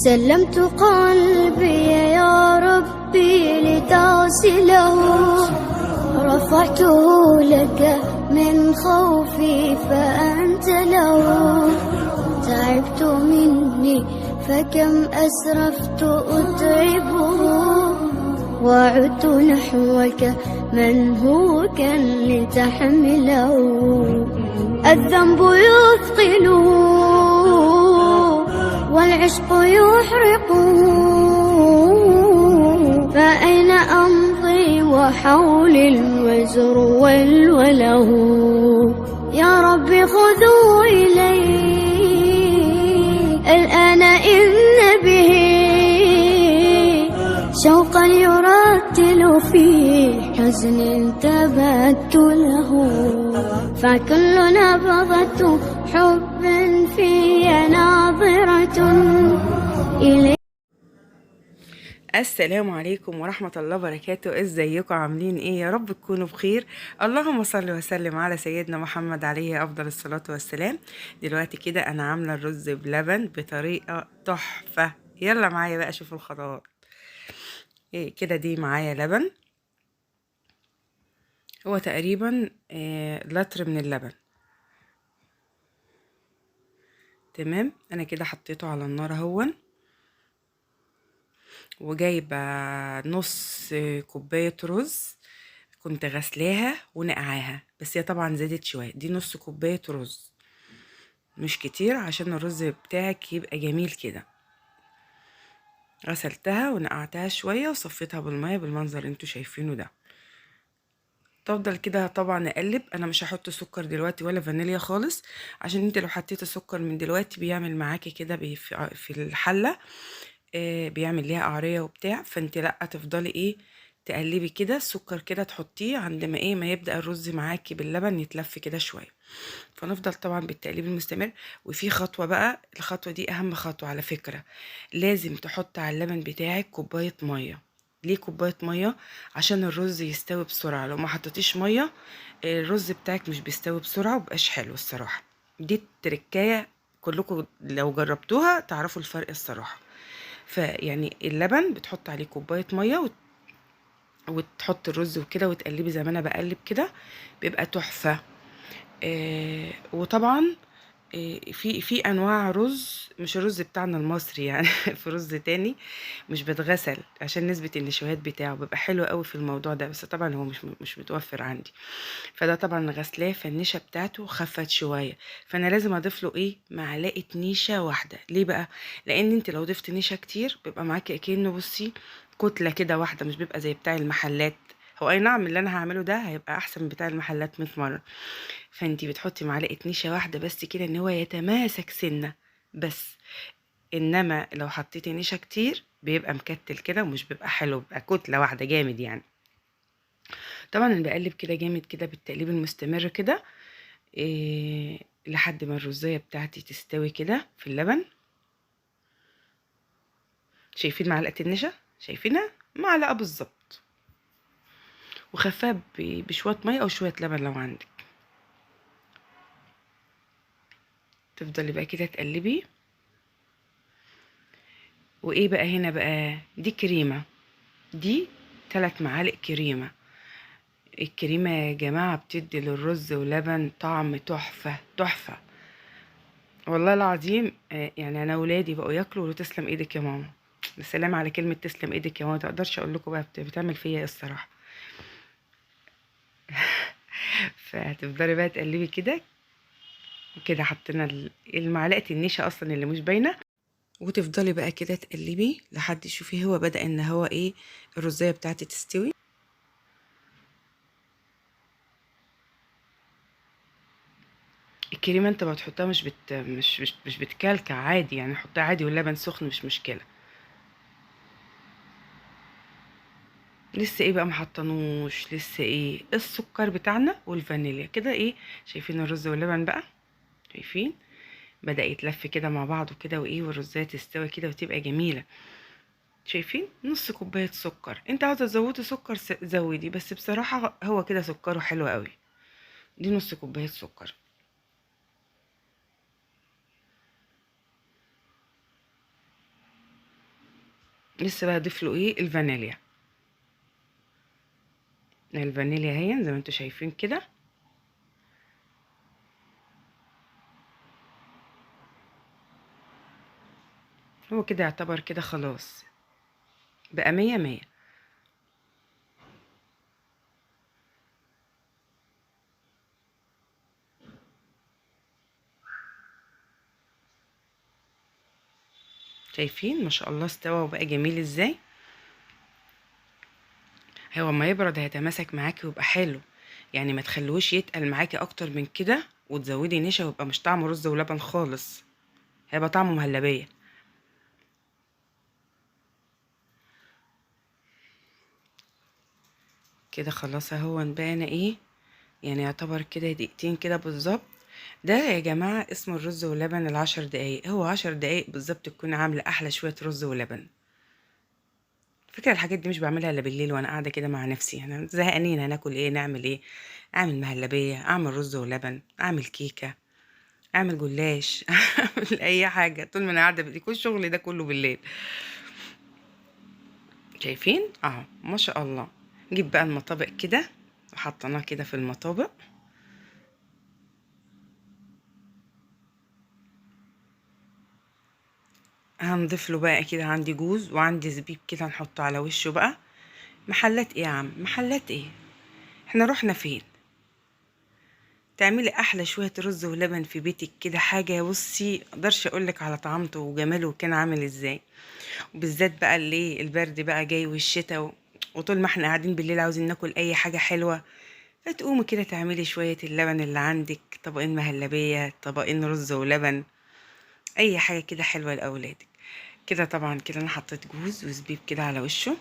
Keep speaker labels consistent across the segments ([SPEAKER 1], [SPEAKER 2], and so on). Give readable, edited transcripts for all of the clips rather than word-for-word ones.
[SPEAKER 1] سلمت قلبي يا ربي لتغسله، رفعته لك من خوفي فأنت له. تعبت مني فكم أسرفت أتعبه، وعدت نحوك منهوكا لتحمله. الذنب يثقله والعشق يحرقه، فأين أمضي وحولي الوزر والوله. يا ربي خذوا إلي الآن إن به شوقا يرتل في حزن تبت له. فكل نبضة حب في ناظرة إلي.
[SPEAKER 2] السلام عليكم ورحمة الله وبركاته. ازيكم عاملين ايه؟ يا رب تكونوا بخير. اللهم صل وسلم على سيدنا محمد عليه افضل الصلاة والسلام. دلوقتي كده انا عاملة الرز بلبن بطريقة تحفة. يلا معايا بقى شوفوا الخطوات. إيه كده؟ دي معايا لبن، هو تقريبا لتر من اللبن. تمام، انا كده حطيته على النار اهون، وجايبه نص كوبايه رز كنت غسلاها ونقعاها، بس هي طبعا زادت شويه. دي نص كوبايه رز، مش كتير عشان الرز بتاعك يبقى جميل كده. غسلتها ونقعتها شويه وصفيتها بالميه بالمنظر اللي انتوا شايفينه ده. تفضل كده طبعا اقلب. انا مش هحط سكر دلوقتي ولا فانيليا خالص، عشان انت لو حطيت السكر من دلوقتي بيعمل معاكي كده في الحله بيعمل ليها قعريه وبتاع. فانت لا، تفضلي ايه، تقلبي كده السكر كده، تحطيه عند ما ايه، ما يبدا الرز معاكي باللبن يتلف كده شويه. فنفضل طبعا بالتقليب المستمر. وفي خطوه بقى، الخطوه دي اهم خطوه على فكره، لازم تحط على اللبن بتاعك كوبايه ميه. ليه كوبايه ميه؟ عشان الرز يستوي بسرعه. لو ما حطيتيش ميه الرز بتاعك مش بيستوي بسرعه ومبقاش حلو الصراحه. دي التركايه، كلكم لو جربتوها تعرفوا الفرق الصراحه. فيعني اللبن بتحط عليه كوبايه ميه وتحط الرز وكده وتقلبي زي ما انا بقلب كده، بيبقى تحفه. وطبعا في انواع رز، مش الرز بتاعنا المصري يعني في رز تاني مش بتغسل، عشان نسبة النشويات بتاعه بيبقى حلو قوي في الموضوع ده، بس طبعا هو مش متوفر عندي. فده طبعا غسلاه، فالنشا بتاعته خفت شويه، فانا لازم اضيف له ايه، معلقه نشا واحده. ليه بقى؟ لان انت لو ضفت نشا كتير بيبقى معاكي اكنه، بصي، كتله كده واحده، مش بيبقى زي بتاع المحلات. هو اي نعم اللي انا هعمله ده هيبقى احسن من بتاع المحلات 100 مره. فانتي بتحطي معلقه نشا واحده بس كده، ان هو يتماسك سنه بس. انما لو حطيتي نشا كتير بيبقى مكتل كده ومش بيبقى حلو، بيبقى كتله واحده جامد يعني. طبعا انا بقلب كده جامد كده بالتقليب المستمر كده، لحد ما الرزية بتاعتي تستوي كده في اللبن. شايفين معلقة النشا؟ شايفينها معلقة بالظبط، وخفاها بشوية مية او شوية لبن لو عندك. تفضلي بقى كده تقلبي. وايه بقى هنا بقى؟ دي كريمة، دي 3 معالق كريمة. الكريمة يا جماعة بتدي للرز ولبن طعم تحفة تحفة والله العظيم. يعني انا ولادي بقوا ياكلوا وتسلم ايدك يا ماما. السلام على كلمة تسلم ايدك يا ماما، متقدرش اقول لكم بقى بتعمل فيا ايه الصراحة. فهتفضلي بقى تقلبي كده وكده. حطينا المعلقة النشا اصلا اللي مش باينة، وتفضلي بقى كده تقلبي لحد تشوفي هو بدأ ان هو ايه، الرزية بتاعتي تستوي. الكريمة انت بتحطها مش بتكلكع عادي يعني، حطها عادي واللبن سخن مش مشكلة. لسه ايه بقى محطنوش، لسه ايه، السكر بتاعنا والفانيليا كده ايه. شايفين الرز واللبن بقى؟ شايفين بدأ يتلف كده مع بعضه كده وايه، والرزاية تستوي كده وتبقى جميلة. شايفين نص كوباية سكر. انت عاوزة تزودي سكر زودي، بس بصراحة هو كده سكره حلو قوي. دي نص كوباية سكر. لسه بقى اضيف له ايه؟ الفانيليا. الفانيليا اهي زي ما انتوا شايفين كده. هو كده يعتبر كده خلاص بقى مية مية. شايفين ما شاء الله استوى وبقى جميل ازاي. هو ما يبرد هيتماسك معاكي ويبقى حلو، يعني ما تخلوش يتقل معاكي اكتر من كده وتزودي نشا ويبقى مش طعمه رز ولبن خالص، هيبقى طعمه مهلبيه. كده خلاص اهو بقى انا ايه، يعني يعتبر كده دقيقتين كده بالظبط. ده يا جماعه اسمه الرز ولبن العشر دقايق، هو 10 دقايق بالظبط تكون عامله احلى شويه رز ولبن. فكرة الحاجات دي مش بعملها الا بالليل وانا قاعده كده مع نفسي، انا زهقانين هناكل ايه نعمل ايه، اعمل مهلبيه، اعمل رز ولبن، اعمل كيكه، اعمل جلاش اعمل اي حاجه طول ما انا قاعده كل الشغل ده كله بالليل. شايفين اهو ما شاء الله. نجيب بقى المطابق كده وحطيناه كده في المطابق. هنضيف له بقى كده، عندي جوز وعندي زبيب كده نحطه على وشه بقى. محلات ايه يا عم، محلات ايه، احنا رحنا فين؟ تعملي احلى شويه رز ولبن في بيتك كده، حاجه بصي مقدرش اقولك على طعامته وجماله كان عامل ازاي. وبالذات بقى اللي البرد بقى جاي والشتاء وطول ما احنا قاعدين بالليل عاوزين ناكل اي حاجه حلوه، فتقومي كده تعملي شويه اللبن اللي عندك، طبقين مهلبيه، طبقين رز ولبن، اي حاجه كده حلوه لاولادك. كده طبعا كده انا حطيت جوز وزبيب كده على وشه.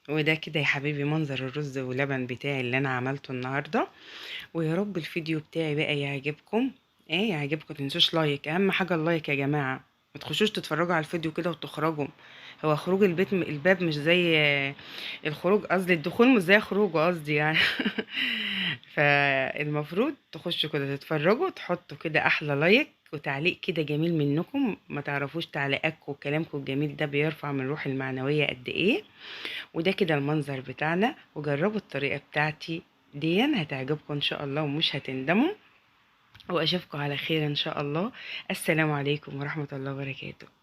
[SPEAKER 2] وده كده يا حبيبي منظر الرز ولبن بتاعي اللي انا عملته النهارده. ويا رب الفيديو بتاعي بقى يعجبكم، ايه يعجبكم، تنسوش لايك، اهم حاجه اللايك يا جماعه. ما تخشوش تتفرجوا على الفيديو كده وتخرجوا. هو خروج البيت الباب مش زي الخروج، قصدي الدخول مش زي خروجه قصدي يعني فالمفروض تخشوا كده تتفرجوا، تحطوا كده احلى لايك وتعليق كده جميل منكم. ما تعرفوش تعليقاتكم وكلامكم الجميل ده بيرفع من روح المعنويه قد ايه. وده كده المنظر بتاعنا، وجربوا الطريقة بتاعتي دي هتعجبكم ان شاء الله ومش هتندموا. واشوفكم على خير ان شاء الله. السلام عليكم ورحمة الله وبركاته.